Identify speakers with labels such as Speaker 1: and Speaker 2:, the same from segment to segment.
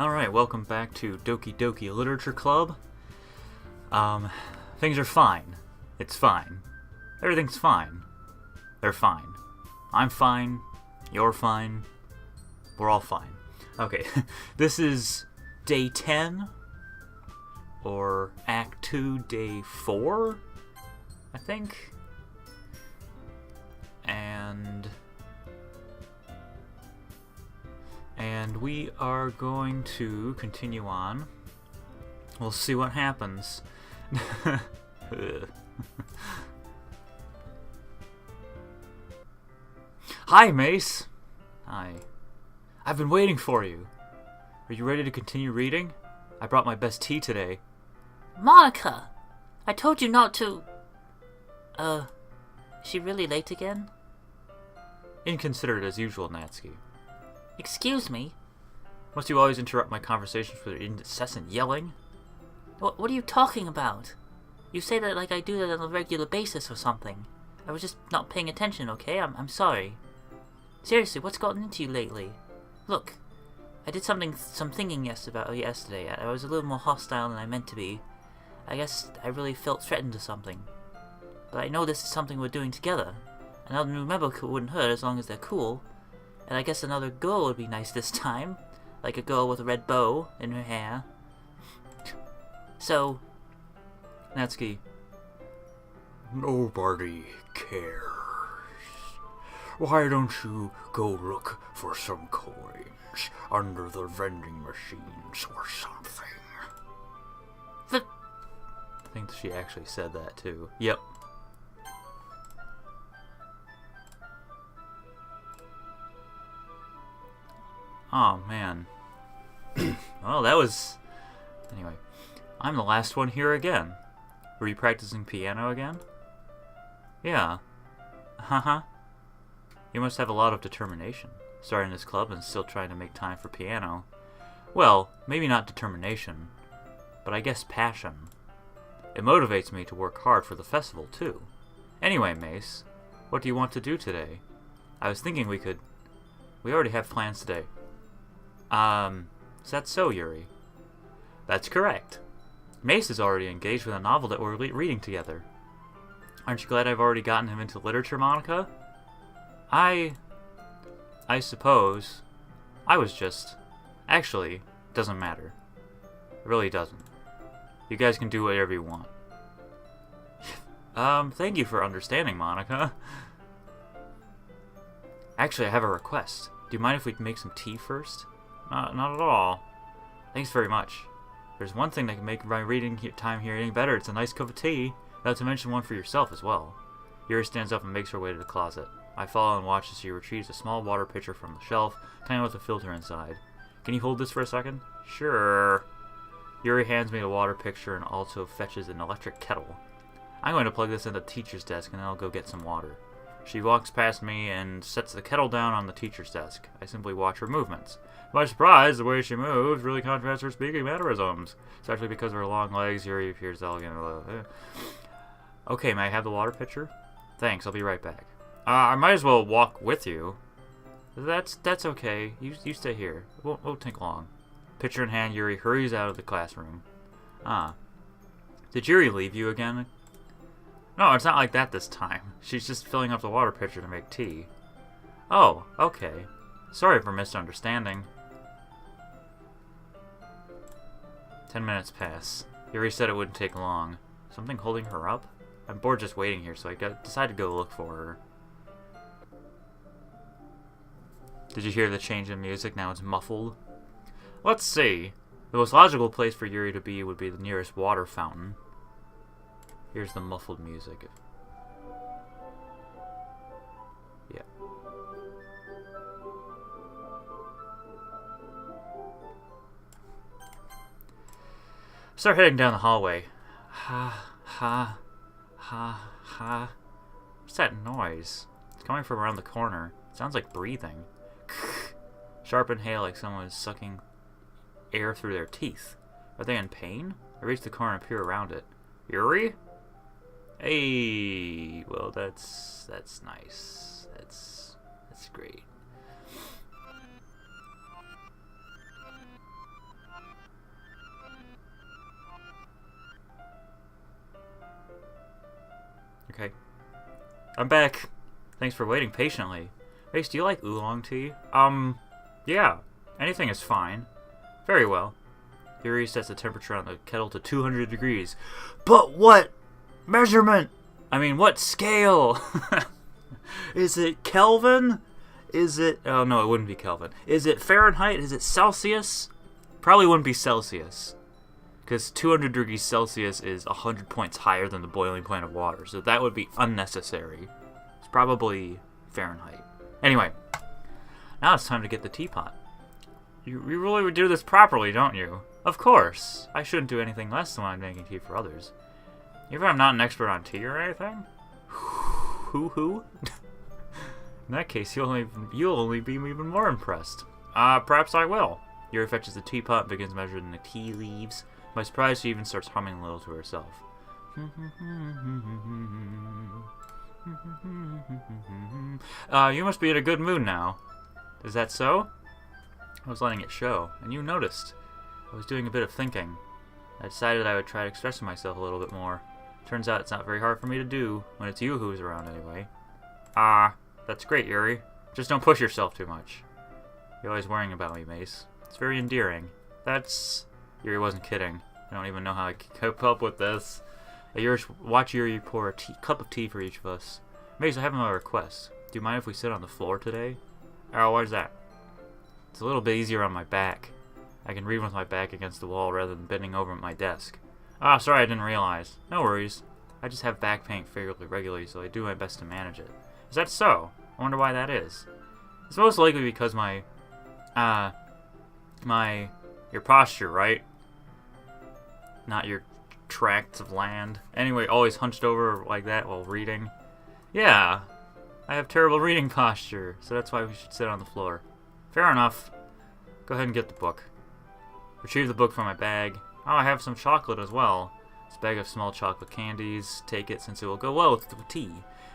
Speaker 1: Alright, welcome back to Doki Doki Literature Club. Things are fine. It's fine. Everything's fine. They're fine. I'm fine. You're fine. We're all fine. Okay, this is day 10, or Act 2, day 4, I think. And we are going to continue on. We'll see what happens. Hi, Mace. Hi. I've been waiting for you. Are you ready to continue reading? I brought my best tea today.
Speaker 2: Monika! I told you not to... Is she really late again?
Speaker 1: Inconsiderate as usual, Natsuki.
Speaker 2: Excuse me?
Speaker 1: Must you always interrupt my conversations with your incessant yelling?
Speaker 2: What are you talking about? You say that like I do that on a regular basis or something. I was just not paying attention, okay? I'm sorry. Seriously, what's gotten into you lately? Look, I did some thinking yesterday. I was a little more hostile than I meant to be. I guess I really felt threatened or something. But I know this is something we're doing together. Another new member wouldn't hurt as long as they're cool. And I guess another girl would be nice this time. Like a girl with a red bow in her hair. So...
Speaker 1: Natsuki. Nobody cares. Why don't you go look for some coins under the vending machines or something? I think she actually said that too. Yep. Oh, man. Well, that was... Anyway. I'm the last one here again. Were you practicing piano again? Yeah. Haha. You must have a lot of determination, starting this club and still trying to make time for piano. Well, maybe not determination, but I guess passion. It motivates me to work hard for the festival, too. Anyway, Mace, what do you want to do today? I was thinking we already have plans today. Is that so, Yuri? That's correct. Mace is already engaged with a novel that we're reading together. Aren't you glad I've already gotten him into literature, Monika? I suppose. I was just... Actually, doesn't matter. It really doesn't. You guys can do whatever you want. Thank you for understanding, Monika. Actually, I have a request. Do you mind if we make some tea first? Not at all. Thanks very much. There's one thing that can make my reading time here any better. It's a nice cup of tea. Not to mention one for yourself as well. Yuri stands up and makes her way to the closet. I follow and watch as she retrieves a small water pitcher from the shelf, kind with a filter inside. Can you hold this for a second? Sure. Yuri hands me a water pitcher and also fetches an electric kettle. I'm going to plug this in the teacher's desk and then I'll go get some water. She walks past me and sets the kettle down on the teacher's desk. I simply watch her movements. To my surprise, the way she moves really contrasts her speaking mannerisms. Especially because of her long legs, Yuri appears elegant. Okay, may I have the water pitcher? Thanks, I'll be right back. I might as well walk with you. That's okay. You stay here. It won't take long. Pitcher in hand, Yuri hurries out of the classroom. Did Yuri leave you again? No, it's not like that this time. She's just filling up the water pitcher to make tea. Oh, okay. Sorry for misunderstanding. 10 minutes pass. Yuri said it wouldn't take long. Something holding her up? I'm bored just waiting here, so I decided to go look for her. Did you hear the change in music? Now it's muffled. Let's see. The most logical place for Yuri to be would be the nearest water fountain. Here's the muffled music. Yeah. Start heading down the hallway. Ha. What's that noise? It's coming from around the corner. It sounds like breathing. Sharp inhale like someone is sucking air through their teeth. Are they in pain? I reach the corner and peer around it. Yuri? Hey, well that's nice. That's great. Okay. I'm back. Thanks for waiting patiently. Mace, do you like oolong tea? Yeah. Anything is fine. Very well. Yuri sets the temperature on the kettle to 200 degrees. But what measurement? I mean, what scale? Is it Kelvin? Is it... Oh, no, it wouldn't be Kelvin. Is it Fahrenheit? Is it Celsius? Probably wouldn't be Celsius. Because 200 degrees Celsius is 100 points higher than the boiling point of water. So that would be unnecessary. It's probably Fahrenheit. Anyway, now it's time to get the teapot. You really would do this properly, don't you? Of course. I shouldn't do anything less than when I'm making tea for others. Even if I'm not an expert on tea or anything? Who? In that case, you'll only be even more impressed. Perhaps I will. Yuri fetches the teapot and begins measuring the tea leaves. To my surprise, she even starts humming a little to herself. You must be in a good mood now. Is that so? I was letting it show, and you noticed. I was doing a bit of thinking. I decided I would try expressing myself a little bit more. Turns out it's not very hard for me to do, when it's you who's around anyway. That's great, Yuri. Just don't push yourself too much. You're always worrying about me, Mace. It's very endearing. Yuri wasn't kidding. I don't even know how I kept up with this. Watch Yuri pour a cup of tea for each of us. Mace, I have another request. Do you mind if we sit on the floor today? Oh, why's that? It's a little bit easier on my back. I can read with my back against the wall rather than bending over at my desk. Sorry, I didn't realize. No worries. I just have back pain fairly regularly, so I do my best to manage it. Is that so? I wonder why that is. It's most likely because your posture, right? Not your tracts of land. Anyway, always hunched over like that while reading. Yeah, I have terrible reading posture, so that's why we should sit on the floor. Fair enough. Go ahead and get the book. Retrieve the book from my bag. Oh, I have some chocolate as well. This bag of small chocolate candies. Take it since it will go well with the tea.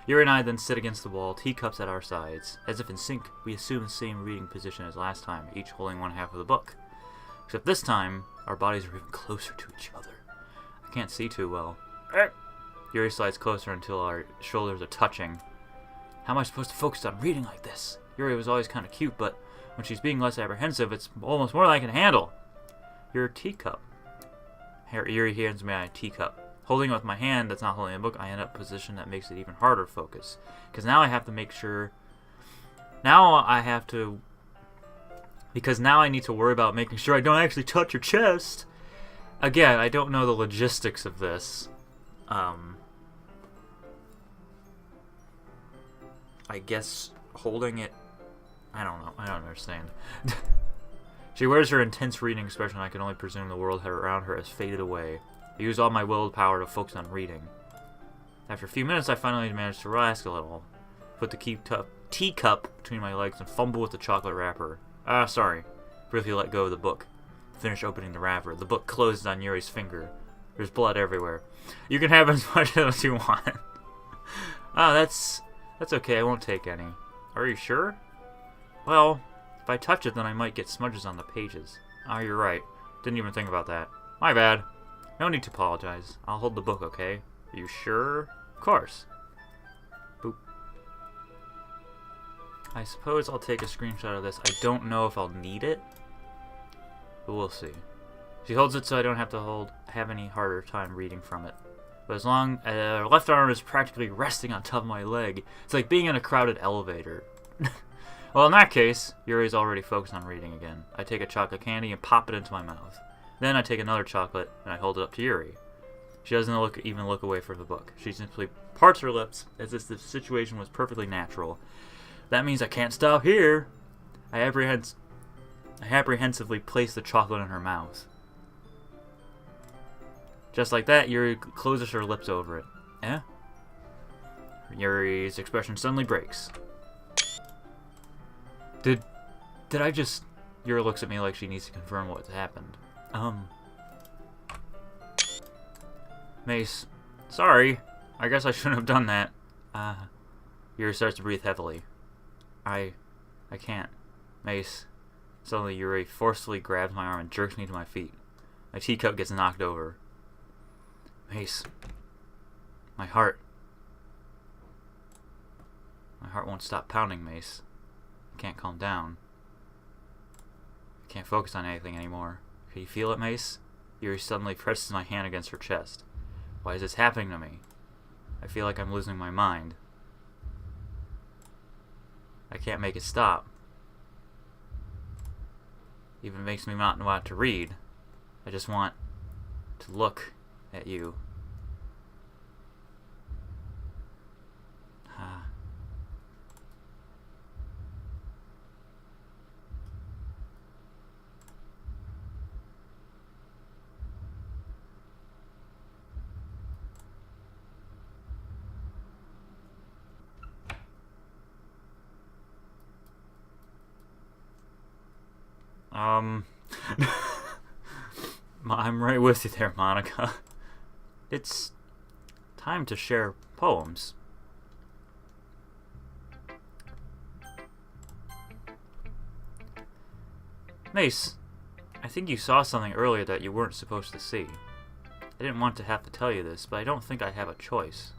Speaker 1: Yuri and I then sit against the wall, teacups at our sides. As if in sync, we assume the same reading position as last time, each holding one half of the book. Except this time, our bodies are even closer to each other. I can't see too well. Yuri slides closer until our shoulders are touching. How am I supposed to focus on reading like this? Yuri was always kind of cute, but when she's being less apprehensive, it's almost more than I can handle. Your teacup. Yuri hands me a teacup. Holding it with my hand that's not holding a book, I end up in a position that makes it even harder to focus. Because now I need to worry about making sure I don't actually touch your chest. Again, I don't know the logistics of this. I guess holding it... I don't know. I don't understand. She wears her intense reading expression. I can only presume the world around her has faded away. I use all my willpower to focus on reading. After a few minutes, I finally managed to relax a little. Put the teacup between my legs and fumble with the chocolate wrapper. Sorry. Briefly let go of the book. Finish opening the wrapper. The book closed on Yuri's finger. There's blood everywhere. You can have as much as you want. That's okay. I won't take any. Are you sure? Well, if I touch it, then I might get smudges on the pages. You're right. Didn't even think about that. My bad. No need to apologize. I'll hold the book, okay? Are you sure? Of course. Boop. I suppose I'll take a screenshot of this. I don't know if I'll need it, but we'll see. She holds it so I don't have to have any harder time reading from it. But as long as her left arm is practically resting on top of my leg, it's like being in a crowded elevator. Well, in that case, Yuri's already focused on reading again. I take a chocolate candy and pop it into my mouth. Then I take another chocolate and I hold it up to Yuri. She doesn't even look away from the book. She simply parts her lips as if the situation was perfectly natural. That means I can't stop here. I apprehensively place the chocolate in her mouth. Just like that, Yuri closes her lips over it. Eh? Yuri's expression suddenly breaks. Did I just... Yuri looks at me like she needs to confirm what's happened. Mace. Sorry. I guess I shouldn't have done that. Yuri starts to breathe heavily. I can't. Mace. Suddenly Yuri forcefully grabs my arm and jerks me to my feet. My teacup gets knocked over. Mace. My heart. My heart won't stop pounding, Mace. I can't calm down. I can't focus on anything anymore. Can you feel it, Mace? Yuri suddenly presses my hand against her chest. Why is this happening to me? I feel like I'm losing my mind. I can't make it stop. Even makes me not want to read. I just want to look at you. I'm right with you there, Monika. It's time to share poems. Mace, I think you saw something earlier that you weren't supposed to see. I didn't want to have to tell you this, but I don't think I have a choice.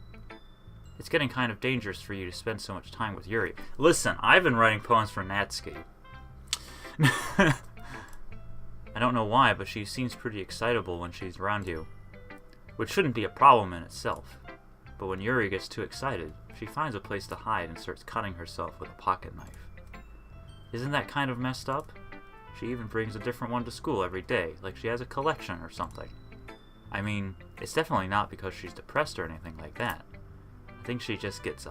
Speaker 1: It's getting kind of dangerous for you to spend so much time with Yuri. Listen, I've been writing poems for Natsuki. I don't know why, but she seems pretty excitable when she's around you. Which shouldn't be a problem in itself. But when Yuri gets too excited, she finds a place to hide and starts cutting herself with a pocket knife. Isn't that kind of messed up? She even brings a different one to school every day, like she has a collection or something. I mean, it's definitely not because she's depressed or anything like that. I think she just gets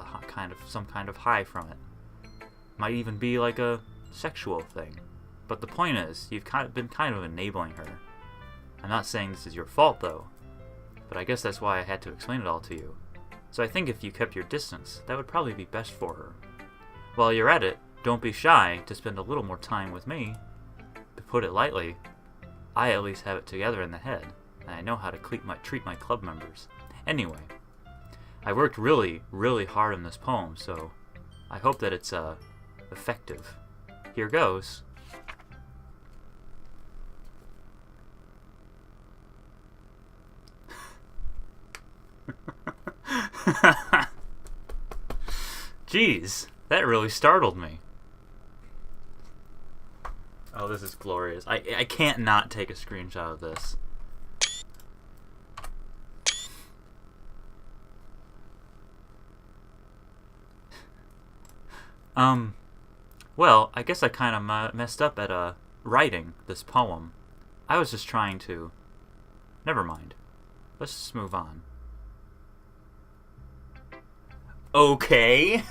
Speaker 1: some kind of high from it. Might even be like a sexual thing. But the point is, you've been kind of enabling her. I'm not saying this is your fault, though. But I guess that's why I had to explain it all to you. So I think if you kept your distance, that would probably be best for her. While you're at it, don't be shy to spend a little more time with me. To put it lightly, I at least have it together in the head, and I know how to treat my club members. Anyway, I worked really, really hard on this poem, so I hope that it's effective. Here goes. Jeez, that really startled me. Oh, this is glorious. I can't not take a screenshot of this. Well, I guess I kind of messed up at writing this poem. I was just trying to... Never mind. Let's just move on. Okay.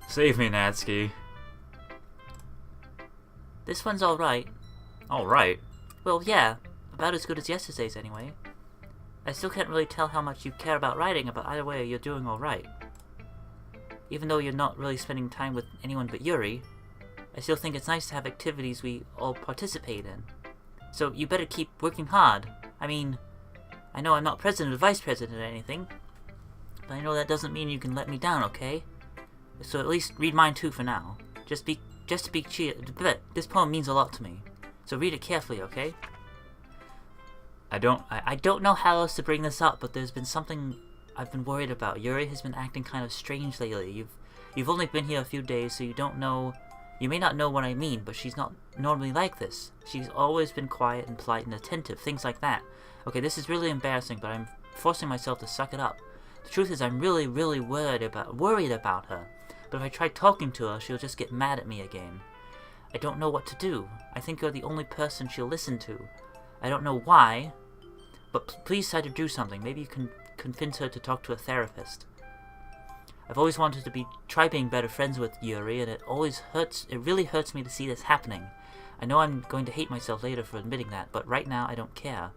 Speaker 1: Save me, Natsuki.
Speaker 2: This one's alright.
Speaker 1: Alright?
Speaker 2: Well, yeah. About as good as yesterday's, anyway. I still can't really tell how much you care about writing, but either way, you're doing alright. Even though you're not really spending time with anyone but Yuri, I still think it's nice to have activities we all participate in. So you better keep working hard. I mean, I know I'm not president or vice president or anything, but I know that doesn't mean you can let me down, okay? So at least read mine too for now. Just to be cheer. This poem means a lot to me, so read it carefully, okay? I don't know how else to bring this up, but there's been something I've been worried about. Yuri has been acting kind of strange lately. You've only been here a few days, so you don't know. You may not know what I mean, but she's not normally like this. She's always been quiet and polite and attentive, things like that. Okay, this is really embarrassing, but I'm forcing myself to suck it up. The truth is, I'm really, really worried about her. But if I try talking to her, she'll just get mad at me again. I don't know what to do. I think you're the only person she'll listen to. I don't know why, but please try to do something. Maybe you can convince her to talk to a therapist. I've always wanted to try being better friends with Yuri, and it really hurts me to see this happening. I know I'm going to hate myself later for admitting that, but right now I don't care.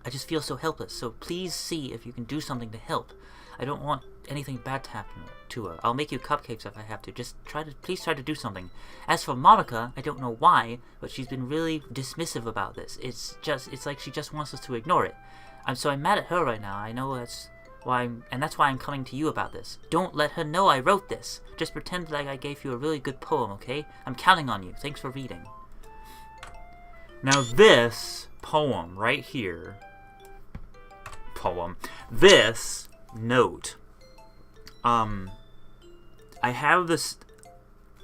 Speaker 2: I just feel so helpless, so please see if you can do something to help. I don't want anything bad to happen to her. I'll make you cupcakes if I have to. Please try to do something. As for Monika, I don't know why, but she's been really dismissive about this. It's like she just wants us to ignore it. I'm mad at her right now. I know that's why I'm coming to you about this. Don't let her know I wrote this. Just pretend like I gave you a really good poem, okay? I'm counting on you. Thanks for reading.
Speaker 1: Now this poem right here poem. This note. I have this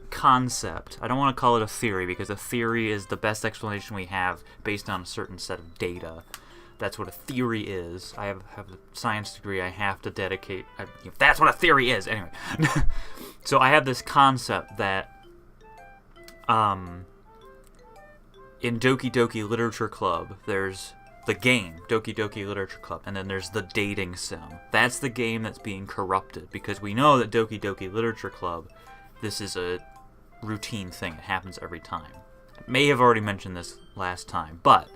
Speaker 1: concept. I don't want to call it a theory because a theory is the best explanation we have based on a certain set of data. That's what a theory is. I have a science degree. I have to dedicate. That's what a theory is. Anyway, so I have this concept that in Doki Doki Literature Club, there's the game, Doki Doki Literature Club, and then there's the dating sim. That's the game that's being corrupted, because we know that Doki Doki Literature Club, this is a routine thing. It happens every time. I may have already mentioned this last time, but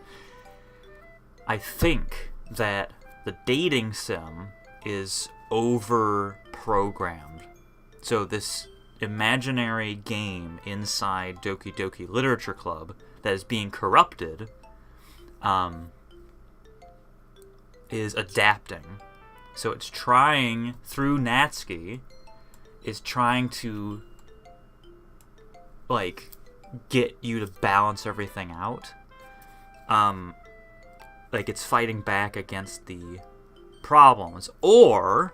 Speaker 1: I think that the dating sim is over-programmed. So this imaginary game inside Doki Doki Literature Club that is being corrupted is adapting. So it's trying, through Natsuki, is trying to, like, get you to balance everything out. Like, it's fighting back against the problems. Or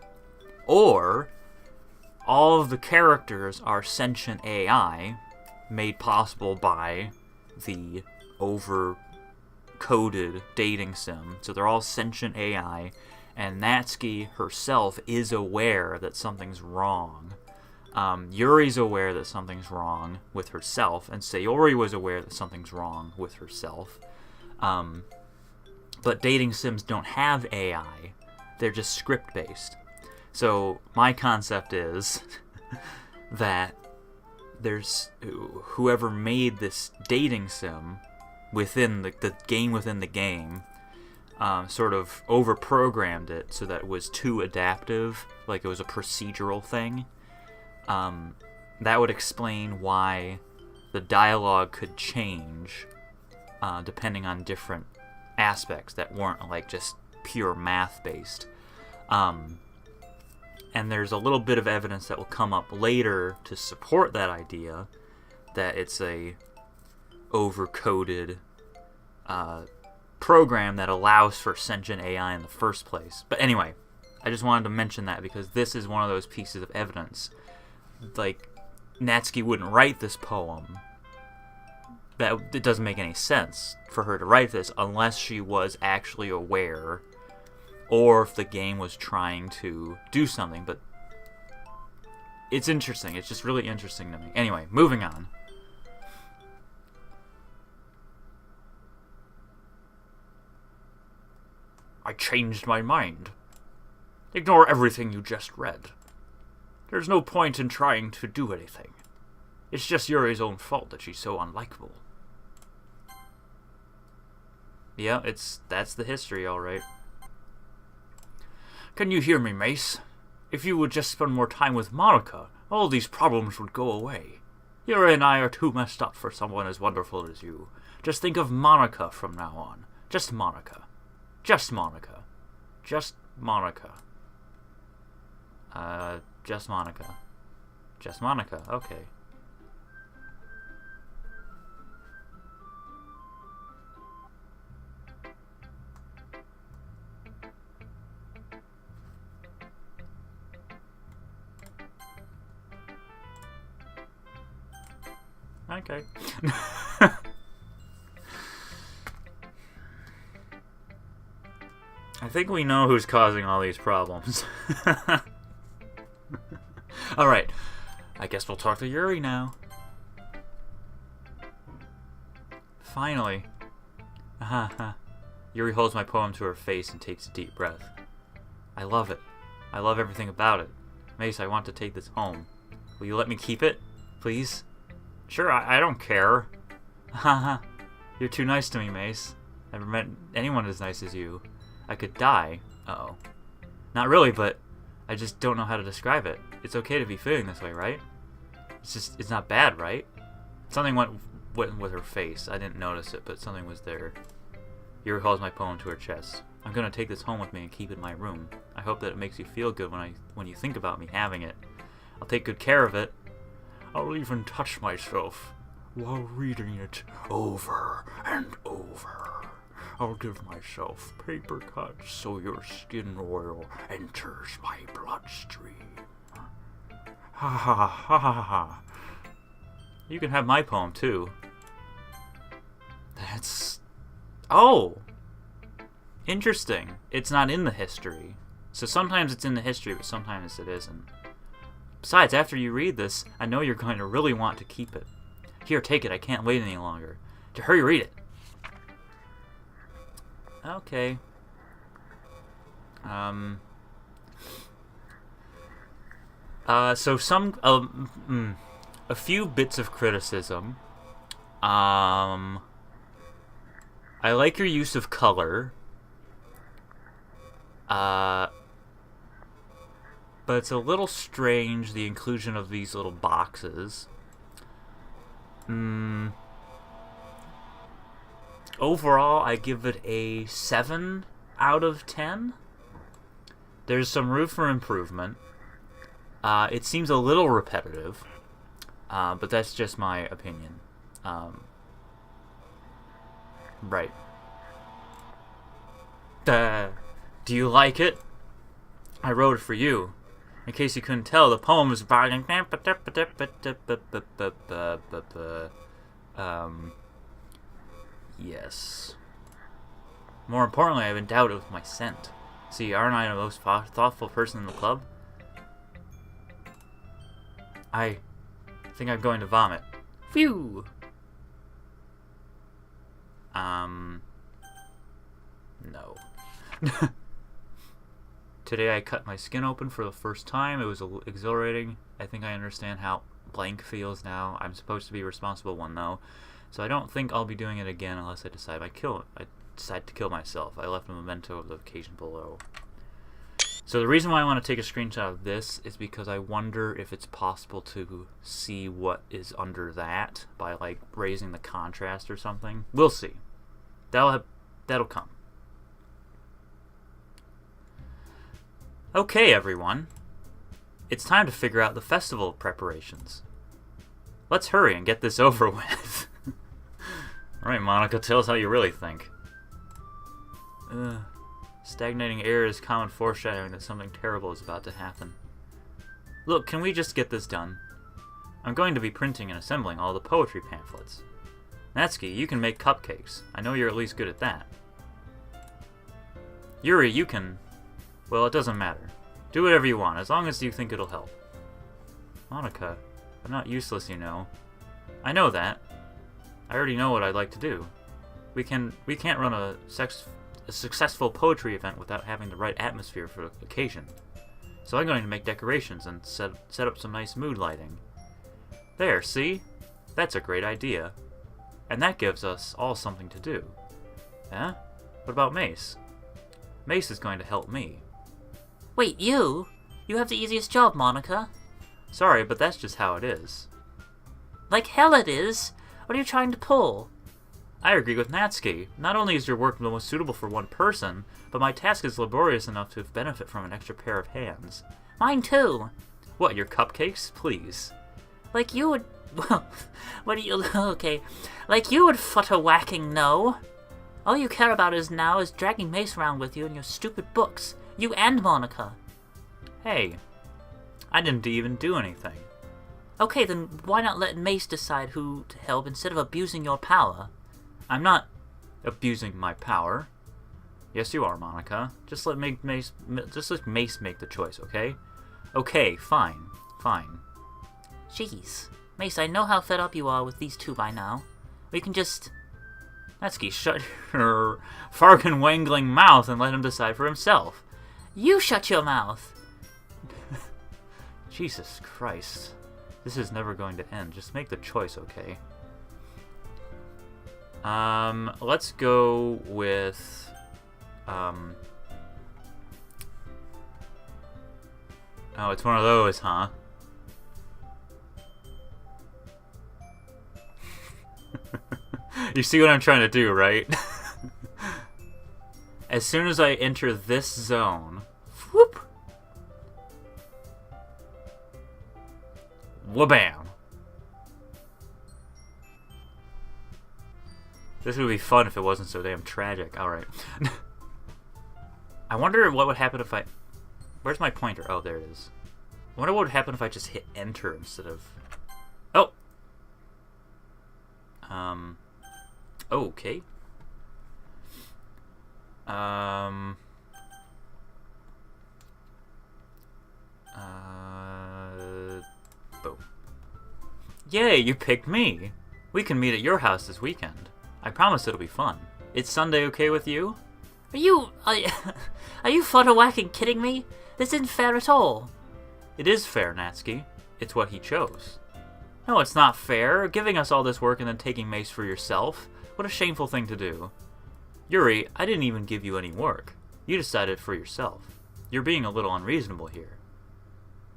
Speaker 1: all of the characters are sentient AI made possible by the over-coded dating sim. So they're all sentient AI, and Natsuki herself is aware that something's wrong. Yuri's aware that something's wrong with herself, and Sayori was aware that something's wrong with herself. But dating sims don't have AI. They're just script-based. So my concept is that there's whoever made this dating sim within the game within the game sort of over-programmed it so that it was too adaptive, like it was a procedural thing. That would explain why the dialogue could change depending on different aspects that weren't like just pure math-based. And there's a little bit of evidence that will come up later to support that idea that it's a over-coded program that allows for sentient AI in the first place. But anyway, I just wanted to mention that because this is one of those pieces of evidence. Like, Natsuki wouldn't write this poem. It doesn't make any sense for her to write this unless she was actually aware, or if the game was trying to do something. But it's interesting. It's just really interesting to me. Anyway, moving on. I changed my mind. Ignore everything you just read. There's no point in trying to do anything. It's just Yuri's own fault that she's so unlikable. Yeah, that's the history, alright. Can you hear me, Mace? If you would just spend more time with Monika, all these problems would go away. Yuri and I are too messed up for someone as wonderful as you. Just think of Monika from now on. Just Monika. Just Monika. Just Monika. Just Monika. Just Monika, okay. Okay. I think we know who's causing all these problems. Alright. I guess we'll talk to Yuri now. Finally. Yuri holds my poem to her face and takes a deep breath. I love it. I love everything about it. Mace, I want to take this home. Will you let me keep it? Please? Sure, I don't care. Haha. You're too nice to me, Mace. Never met anyone as nice as you. I could die. Uh-oh. Not really, but I just don't know how to describe it. It's okay to be feeling this way, right? It's not bad, right? Something went with her face. I didn't notice it, but something was there. Yuri holds my poem to her chest. I'm gonna take this home with me and keep it in my room. I hope that it makes you feel good when you think about me having it. I'll take good care of it. I'll even touch myself while reading it over and over. I'll give myself paper cuts so your skin oil enters my bloodstream. Ha ha ha ha ha. You can have my poem too. That's... Oh! Interesting. It's not in the history. So sometimes it's in the history, but sometimes it isn't. Besides, after you read this, I know you're going to really want to keep it. Here, take it. I can't wait any longer. To hurry, read it. Okay. So a few bits of criticism. I like your use of color. But it's a little strange, the inclusion of these little boxes. Overall, I give it a 7 out of 10. There's some room for improvement. It seems a little repetitive, but that's just my opinion. Right. Do you like it? I wrote it for you. In case you couldn't tell, the poem is about... Yes. More importantly, I've endowed it with my scent. See, aren't I the most thoughtful person in the club? I think I'm going to vomit. Phew! No. Today I cut my skin open for the first time. It was exhilarating. I think I understand how blank feels now. I'm supposed to be a responsible one, though. So I don't think I'll be doing it again unless I decide to kill myself. I left a memento of the occasion below. So the reason why I want to take a screenshot of this is because I wonder if it's possible to see what is under that by, like, raising the contrast or something. We'll see. That'll come. Okay, everyone. It's time to figure out the festival preparations. Let's hurry and get this over with. Alright, Monika, tell us how you really think. Stagnating air is common foreshadowing that something terrible is about to happen. Look, can we just get this done? I'm going to be printing and assembling all the poetry pamphlets. Natsuki, you can make cupcakes. I know you're at least good at that. Yuri, you can... Well, it doesn't matter. Do whatever you want, as long as you think it'll help. Monika, I'm not useless, you know. I know that. I already know what I'd like to do. We can't run a successful poetry event without having the right atmosphere for the occasion. So I'm going to make decorations and set up some nice mood lighting. There, see? That's a great idea. And that gives us all something to do. Huh? What about Mace? Mace is going to help me.
Speaker 2: Wait, you? You have the easiest job, Monika.
Speaker 1: Sorry, but that's just how it is.
Speaker 2: Like hell it is. What are you trying to pull?
Speaker 1: I agree with Natsuki. Not only is your work the most suitable for one person, but my task is laborious enough to benefit from an extra pair of hands.
Speaker 2: Mine too.
Speaker 1: What, your cupcakes? Please.
Speaker 2: Like you would... Well, what do you... Okay. Like you would futter-whacking know. All you care about now is dragging Mace around with you and your stupid books. You and Monika.
Speaker 1: Hey, I didn't even do anything.
Speaker 2: Okay, then why not let Mace decide who to help instead of abusing your power?
Speaker 1: I'm not abusing my power. Yes, you are, Monika. Just let Mace make the choice, okay? Okay, fine.
Speaker 2: Jeez. Mace, I know how fed up you are with these two by now. We can just...
Speaker 1: Natsuki, shut your farkin-wangling mouth and let him decide for himself.
Speaker 2: You shut your mouth!
Speaker 1: Jesus Christ. This is never going to end. Just make the choice, okay? Let's go with... Oh, it's one of those, huh? You see what I'm trying to do, right? As soon as I enter this zone, whoop, wha-bam. This would be fun if it wasn't so damn tragic. Alright. I wonder what would happen if I... Where's my pointer? Oh, there it is. I wonder what would happen if I just hit enter instead of... Oh! Okay. Boom. Yay, you picked me! We can meet at your house this weekend. I promise it'll be fun. It's Sunday okay with you?
Speaker 2: Are you photo-whacking kidding me? This isn't fair at all.
Speaker 1: It is fair, Natsuki. It's what he chose. No, it's not fair. Giving us all this work and then taking Mace for yourself. What a shameful thing to do. Yuri, I didn't even give you any work. You decided for yourself. You're being a little unreasonable here.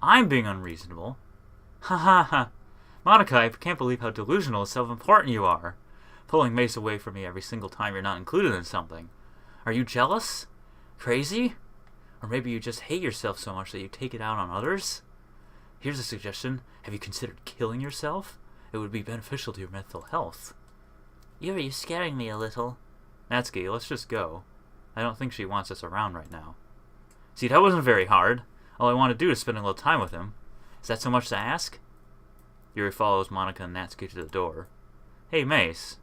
Speaker 1: I'm being unreasonable? Ha ha ha. Monika, I can't believe how delusional and self-important you are. Pulling Mace away from me every single time you're not included in something. Are you jealous? Crazy? Or maybe you just hate yourself so much that you take it out on others? Here's a suggestion. Have you considered killing yourself? It would be beneficial to your mental health.
Speaker 2: Yuri, you're scaring me a little.
Speaker 1: Natsuki, let's just go. I don't think she wants us around right now. See, that wasn't very hard. All I want to do is spend a little time with him. Is that so much to ask? Yuri follows Monika and Natsuki to the door. Hey, Mace.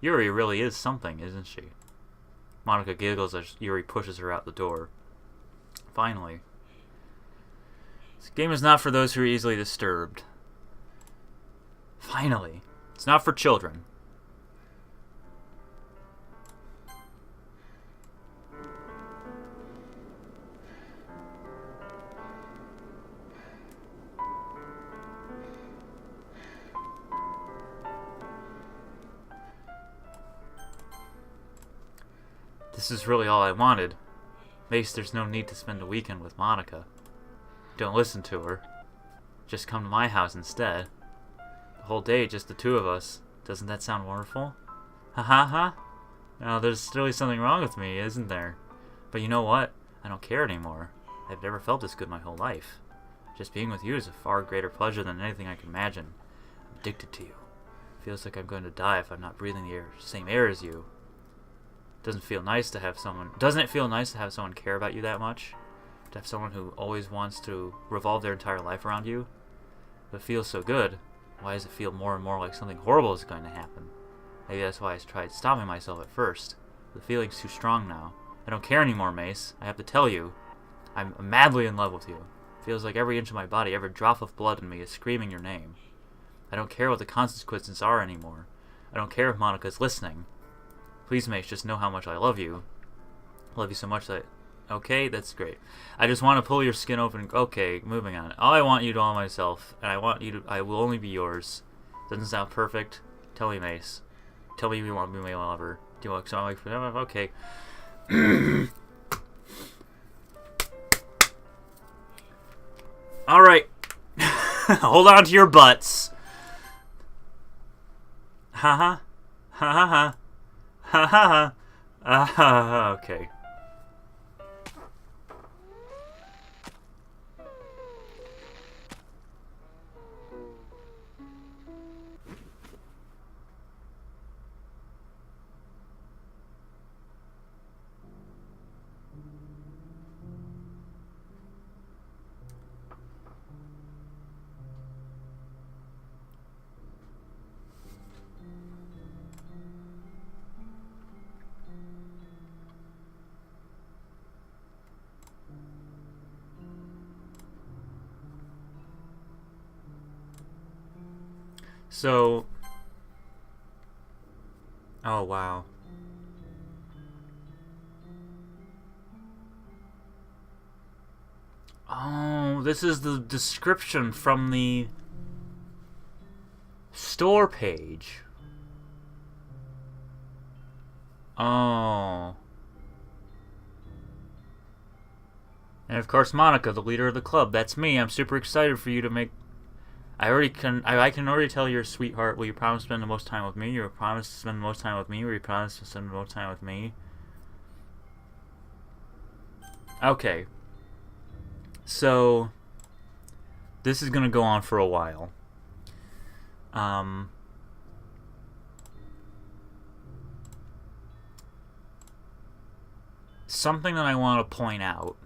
Speaker 1: Yuri really is something, isn't she? Monika giggles as Yuri pushes her out the door. Finally. This game is not for those who are easily disturbed. Finally. It's not for children. This is really all I wanted. Mace, there's no need to spend a weekend with Monika. Don't listen to her. Just come to my house instead. The whole day, just the two of us. Doesn't that sound wonderful? Ha ha ha. Now, there's really something wrong with me, isn't there? But you know what? I don't care anymore. I've never felt this good my whole life. Just being with you is a far greater pleasure than anything I can imagine. I'm addicted to you. Feels like I'm going to die if I'm not breathing the same air as you. Doesn't it feel nice to have someone care about you that much? To have someone who always wants to revolve their entire life around you? If it feels so good, why does it feel more and more like something horrible is going to happen? Maybe that's why I tried stopping myself at first. The feeling's too strong now. I don't care anymore, Mace. I have to tell you. I'm madly in love with you. It feels like every inch of my body, every drop of blood in me is screaming your name. I don't care what the consequences are anymore. I don't care if Monika's listening. Please, Mace, just know how much I love you. I love you so much that... Okay, that's great. I just want to pull your skin open. Okay, moving on. All I want you to all myself, and I will only be yours. Doesn't sound perfect? Tell me, Mace. Tell me you want to be my lover. Do you want to like... Okay. Alright. Hold on to your butts. Ha ha. Ha ha ha. Ha ha ha. Okay. So, oh wow. Oh, this is the description from the store page. Oh. And of course, Monika, the leader of the club. That's me. I'm super excited for you to make... I can already tell you're a sweetheart. Will you promise to spend the most time with me? You promise to spend the most time with me? Will you promise to spend the most time with me? Okay. So, this is gonna go on for a while. something that I want to point out.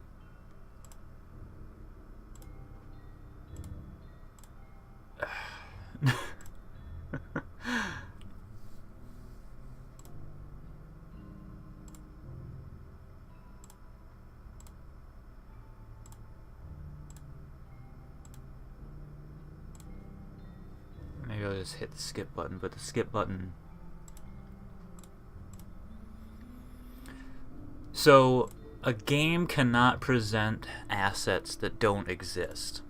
Speaker 1: Maybe I'll just hit the skip button, but the skip button... So, a game cannot present assets that don't exist.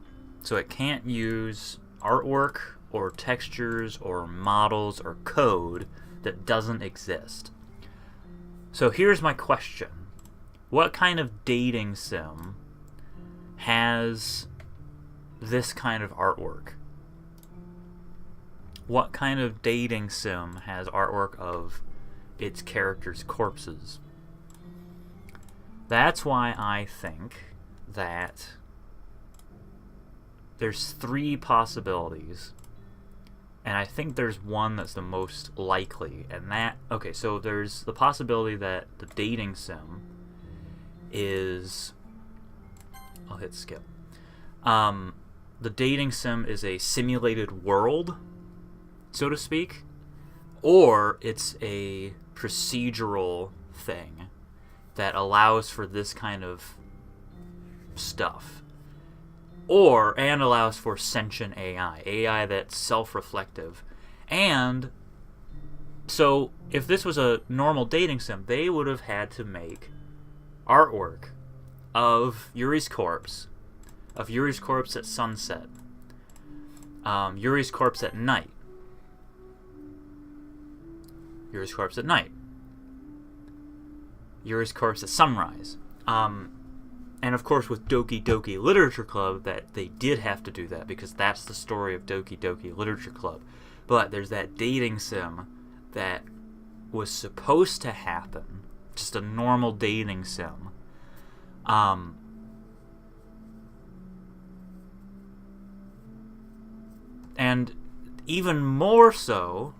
Speaker 1: So it can't use artwork or textures or models or code that doesn't exist. So here's my question. What kind of dating sim has this kind of artwork? What kind of dating sim has artwork of its characters' corpses? That's why I think that there's 3 possibilities, and I think there's one that's the most likely, and that... Okay, so there's the possibility that the dating sim is... I'll hit skip. The dating sim is a simulated world, so to speak, or it's a procedural thing that allows for this kind of stuff. And allows for sentient AI that's self-reflective. And so if this was a normal dating sim, they would have had to make artwork of Yuri's corpse at sunset, Yuri's corpse at night, Yuri's corpse at night, Yuri's corpse at sunrise. And of course with Doki Doki Literature Club, that they did have to do that because that's the story of Doki Doki Literature Club. But there's that dating sim that was supposed to happen, just a normal dating sim. And even more so,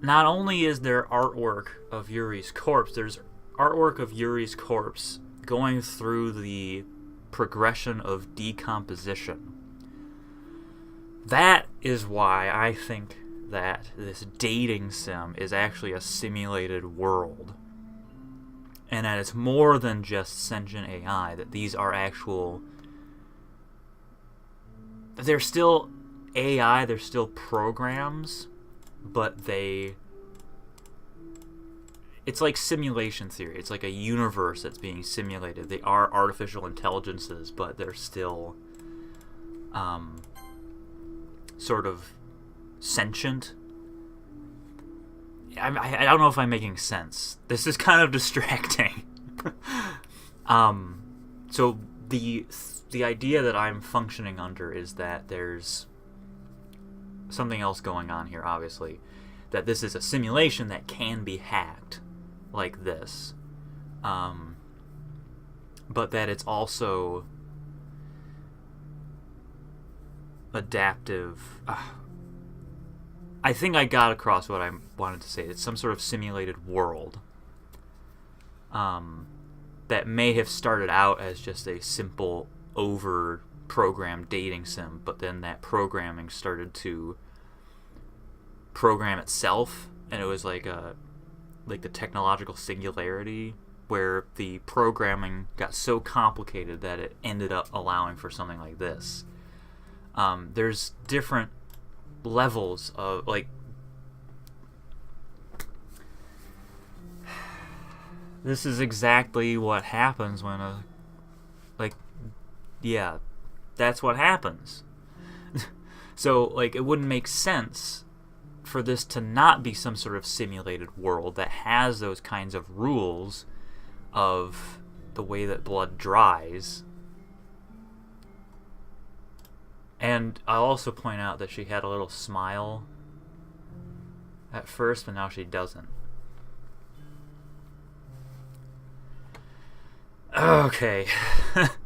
Speaker 1: not only is there artwork of Yuri's corpse, there's artwork of Yuri's corpse going through the progression of decomposition. That is why I think that this dating sim is actually a simulated world. And that it's more than just sentient AI, that these are actual... They're still AI, they're still programs, but they... It's like simulation theory. It's like a universe that's being simulated. They are artificial intelligences, but they're still sort of sentient. I don't know if I'm making sense. This is kind of distracting. So the idea that I'm functioning under is that there's something else going on here, obviously. That this is a simulation that can be hacked, like this. But that it's also adaptive. I think I got across what I wanted to say. It's some sort of simulated world that may have started out as just a simple over-programmed dating sim, but then that programming started to program itself, and it was like the technological singularity, where the programming got so complicated that it ended up allowing for something like this. There's different levels of, like... This is exactly what happens when a... Like, yeah, that's what happens. So, like, it wouldn't make sense for this to not be some sort of simulated world that has those kinds of rules of the way that blood dries. And I'll also point out that she had a little smile at first, but now she doesn't. Okay.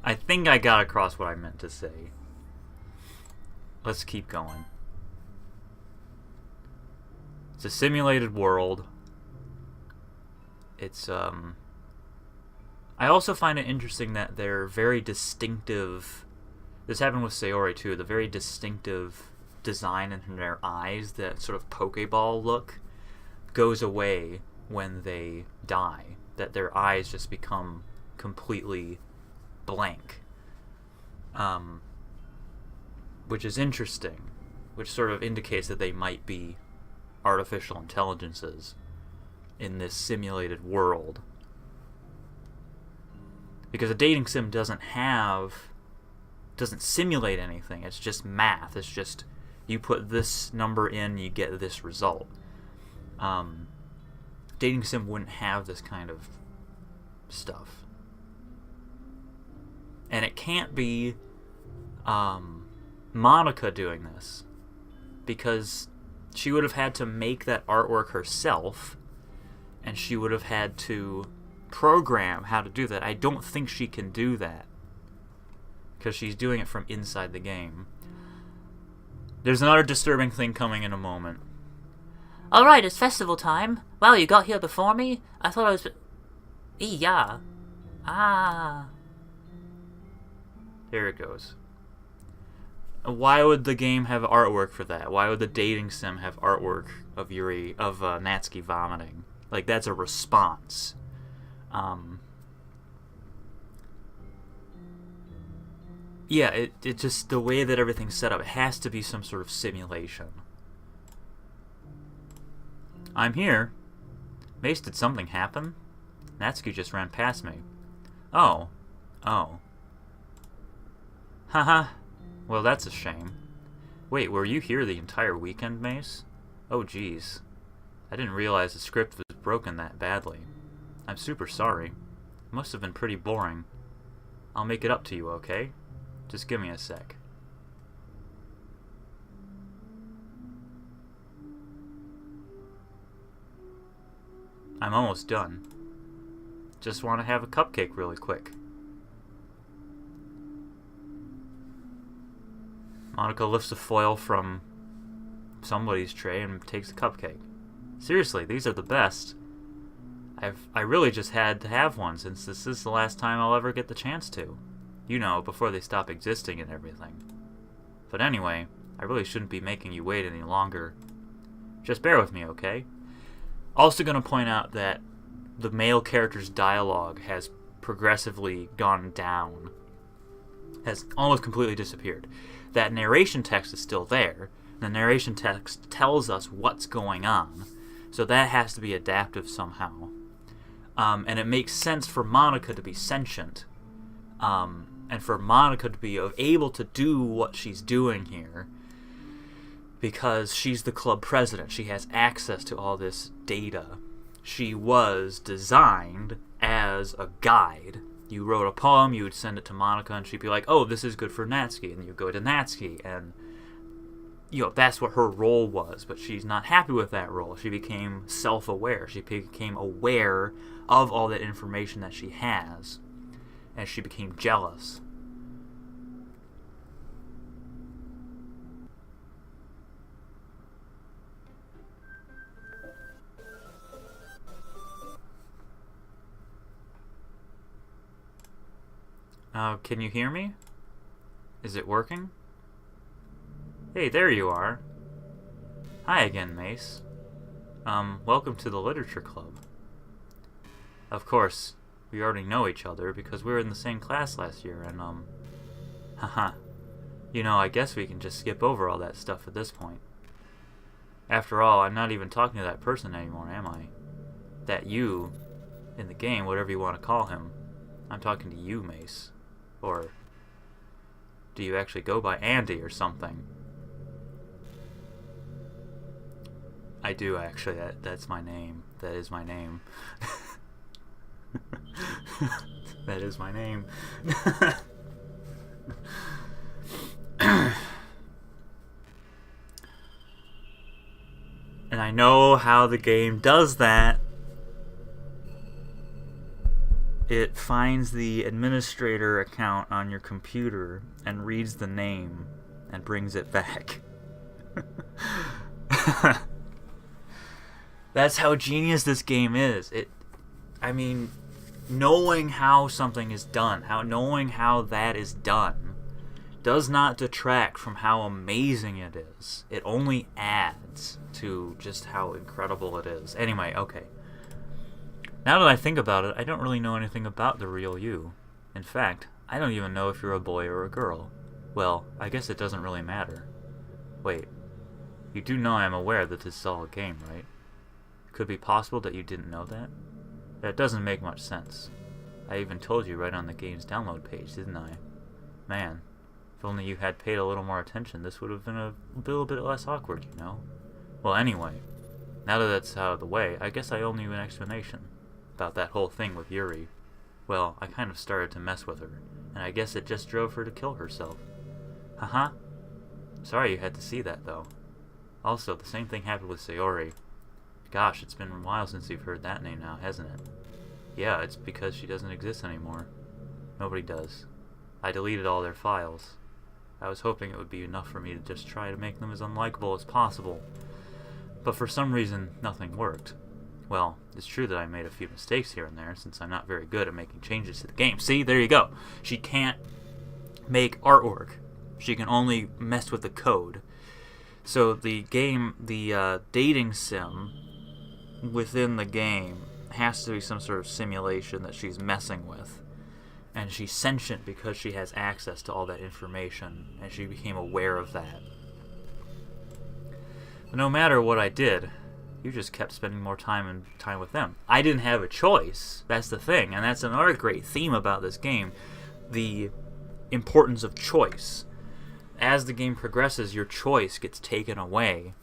Speaker 1: I think I got across what I meant to say. Let's keep going. It's a simulated world. It's I also find it interesting that they're very distinctive. This happened with Sayori too. The very distinctive design in their eyes, that sort of Pokeball look, goes away when they die. That their eyes just become completely blank. Which is interesting. Which sort of indicates that they might be artificial intelligences in this simulated world. Because a dating sim doesn't simulate anything. It's just math. It's just you put this number in, you get this result. Dating sim wouldn't have this kind of stuff. And it can't be Monika doing this, because she would have had to make that artwork herself, and she would have had to program how to do that. I don't think she can do that, because she's doing it from inside the game. There's another disturbing thing coming in a moment.
Speaker 2: Alright, it's festival time. Wow, you got here before me? I thought I was... Yeah. Ah.
Speaker 1: Here it goes. Why would the game have artwork for that? Why would the dating sim have artwork of Natsuki vomiting? Like, that's a response. Yeah, it just, the way that everything's set up, it has to be some sort of simulation. I'm here. Mace, did something happen? Natsuki just ran past me. Oh. Haha. Well, that's a shame. Wait, were you here the entire weekend, Mace? Oh, geez. I didn't realize the script was broken that badly. I'm super sorry. It must have been pretty boring. I'll make it up to you, okay? Just give me a sec. I'm almost done. Just want to have a cupcake really quick. Monika lifts the foil from somebody's tray and takes a cupcake. Seriously, these are the best. I really just had to have one, since this is the last time I'll ever get the chance to. You know, before they stop existing and everything. But anyway, I really shouldn't be making you wait any longer. Just bear with me, okay? Also going to point out that the male character's dialogue has progressively gone down. Has almost completely disappeared. That narration text is still there. The narration text tells us what's going on. So that has to be adaptive somehow. And it makes sense for Monika to be sentient. And for Monika to be able to do what she's doing here. Because she's the club president. She has access to all this data. She was designed as a guide. You wrote a poem, you would send it to Monika, and she'd be like, oh, this is good for Natsuki. And you go to Natsuki, and that's what her role was. But she's not happy with that role. She became self-aware. She became aware of all that information that she has. And she became jealous. Can you hear me? Is it working? Hey, there you are. Hi again, Mace. Welcome to the Literature Club. Of course, we already know each other because we were in the same class last year, and, haha. I guess we can just skip over all that stuff at this point. After all, I'm not even talking to that person anymore, am I? That you, in the game, whatever you want to call him. I'm talking to you, Mace. Or do you actually go by Andy or something? I do, actually. That's my name. That is my name. That is my name. And I know how the game does that. It finds the administrator account on your computer and reads the name and brings it back. That's how genius this game is. knowing how something is done, knowing how that is done, does not detract from how amazing it is. It only adds to just how incredible it is. Anyway, okay. Now that I think about it, I don't really know anything about the real you. In fact, I don't even know if you're a boy or a girl. Well, I guess it doesn't really matter. Wait, you do know I'm aware that this is all a game, right? Could it be possible that you didn't know that? That doesn't make much sense. I even told you right on the game's download page, didn't I? Man, if only you had paid a little more attention, this would have been a little bit less awkward, you know? Well, anyway, now that that's out of the way, I guess I owe you an explanation about that whole thing with Yuri. Well, I kind of started to mess with her, and I guess it just drove her to kill herself. Haha. Sorry you had to see that, though. Also, the same thing happened with Sayori. Gosh, it's been a while since you've heard that name now, hasn't it? Yeah, it's because she doesn't exist anymore. Nobody does. I deleted all their files. I was hoping it would be enough for me to just try to make them as unlikable as possible. But for some reason, nothing worked. Well, it's true that I made a few mistakes here and there, since I'm not very good at making changes to the game. See, there you go. She can't make artwork. She can only mess with the code. So the game, the dating sim within the game has to be some sort of simulation that she's messing with. And she's sentient because she has access to all that information, and she became aware of that. But no matter what I did, you just kept spending more time with them. I didn't have a choice. That's the thing, and that's another great theme about this game, the importance of choice. As the game progresses, your choice gets taken away.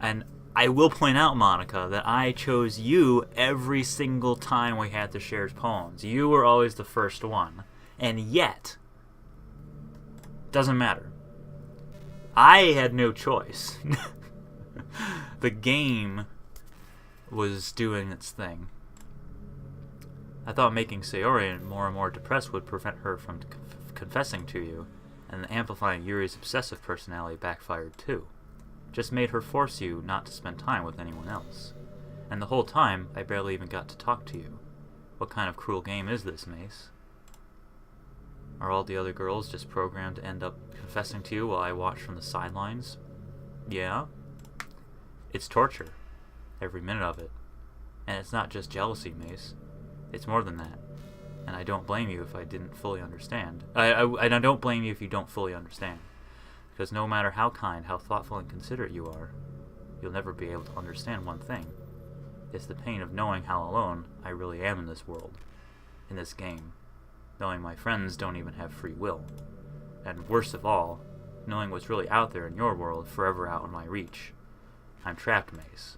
Speaker 1: And I will point out, Monika, that I chose you every single time we had to share poems. You were always the first one. And yet, doesn't matter. I had no choice. The game was doing its thing. I thought making Sayori more and more depressed would prevent her from confessing to you, and amplifying Yuri's obsessive personality backfired too. Just made her force you not to spend time with anyone else. And the whole time, I barely even got to talk to you. What kind of cruel game is this, Mace? Are all the other girls just programmed to end up confessing to you while I watch from the sidelines? Yeah. It's torture. Every minute of it. And it's not just jealousy, Mace. It's more than that. And I don't blame you if I didn't fully understand. And I don't blame you if you don't fully understand. Because no matter how kind, how thoughtful and considerate you are, you'll never be able to understand one thing. It's the pain of knowing how alone I really am in this world. In this game. Knowing my friends don't even have free will. And worst of all, knowing what's really out there in your world forever out of my reach. I'm trapped, Mace.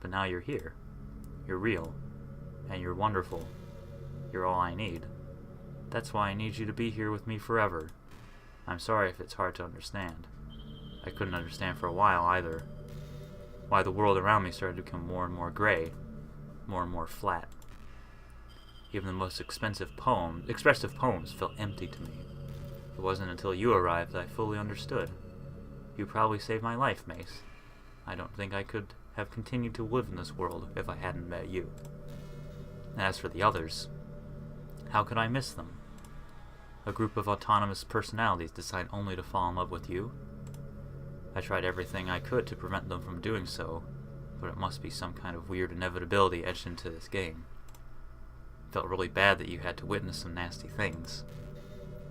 Speaker 1: But now you're here. You're real. And you're wonderful. You're all I need. That's why I need you to be here with me forever. I'm sorry if it's hard to understand. I couldn't understand for a while either. Why the world around me started to become more and more gray. More and more flat. Even the most expressive poems felt empty to me. It wasn't until you arrived that I fully understood. You probably saved my life, Mace. I don't think I could have continued to live in this world if I hadn't met you. And as for the others, how could I miss them? A group of autonomous personalities decide only to fall in love with you? I tried everything I could to prevent them from doing so, but it must be some kind of weird inevitability etched into this game. It felt really bad that you had to witness some nasty things.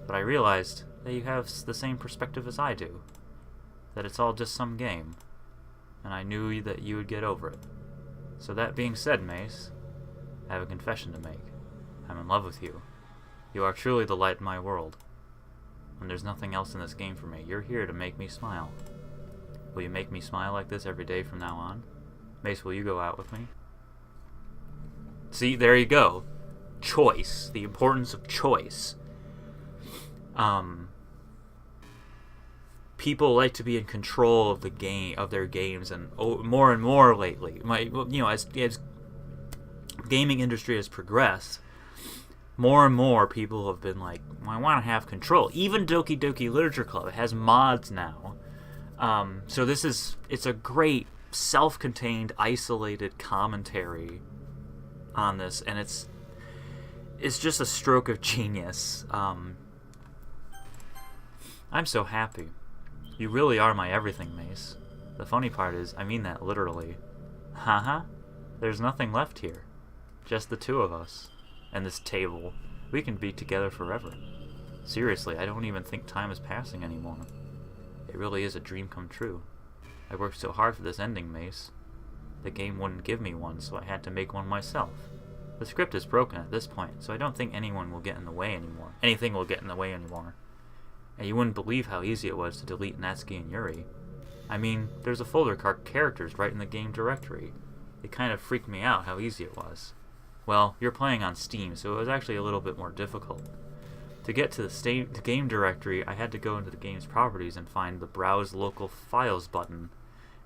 Speaker 1: But I realized that you have the same perspective as I do. That it's all just some game. And I knew that you would get over it. So that being said, Mace, I have a confession to make. I'm in love with you. You are truly the light in my world. When there's nothing else in this game for me, you're here to make me smile. Will you make me smile like this every day from now on? Mace, will you go out with me? See, there you go. Choice. The importance of choice. People like to be in control of the game, of their games, and more and more lately. As gaming industry has progressed, more and more people have been like, well, I want to have control. Even Doki Doki Literature Club has mods now. So it's a great self-contained, isolated commentary on this, and is just a stroke of genius. I'm so happy. You really are my everything, Mace. The funny part is, I mean that literally. Haha. There's nothing left here. Just the two of us. And this table. We can be together forever. Seriously, I don't even think time is passing anymore. It really is a dream come true. I worked so hard for this ending, Mace. The game wouldn't give me one, so I had to make one myself. The script is broken at this point, so I don't think anything will get in the way anymore. And you wouldn't believe how easy it was to delete Natsuki and Yuri. I mean, there's a folder called characters right in the game directory. It kind of freaked me out how easy it was. Well, you're playing on Steam, so it was actually a little bit more difficult. To get to the game directory, I had to go into the game's properties and find the Browse Local Files button.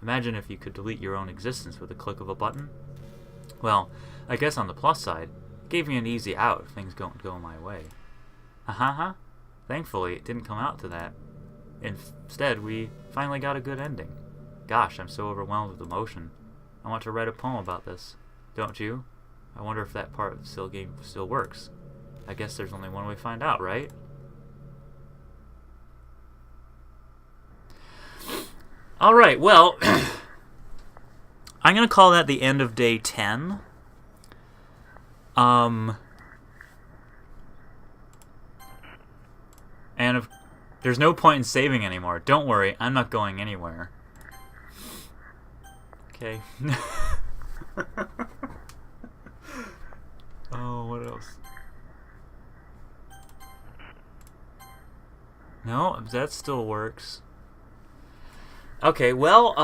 Speaker 1: Imagine if you could delete your own existence with a click of a button. Well, I guess on the plus side, it gave me an easy out if things don't go my way. Ha. Thankfully, it didn't come out to that. Instead, we finally got a good ending. Gosh, I'm so overwhelmed with emotion. I want to write a poem about this. Don't you? I wonder if that part of the game still works. I guess there's only one way to find out, right? Alright, well, I'm going to call that the end of day 10. And if there's no point in saving anymore. Don't worry, I'm not going anywhere. Okay. Oh, what else? No, that still works. Okay, well,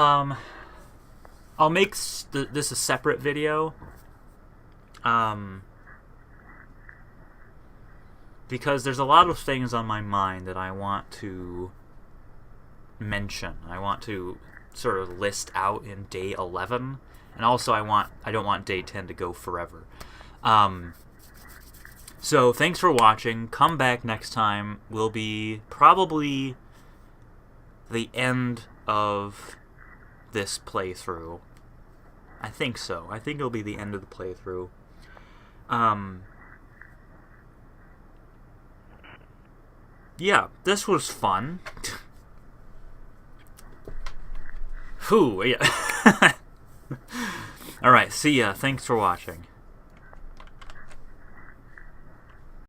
Speaker 1: I'll make this a separate video. Because there's a lot of things on my mind that I want to mention. I want to sort of list out in day 11, and also I don't want day 10 to go forever. So thanks for watching. Come back next time. Will be probably the end of this playthrough. I think so. I think it'll be the end of the playthrough. Yeah, this was fun. Whew, yeah. Alright, see ya. Thanks for watching.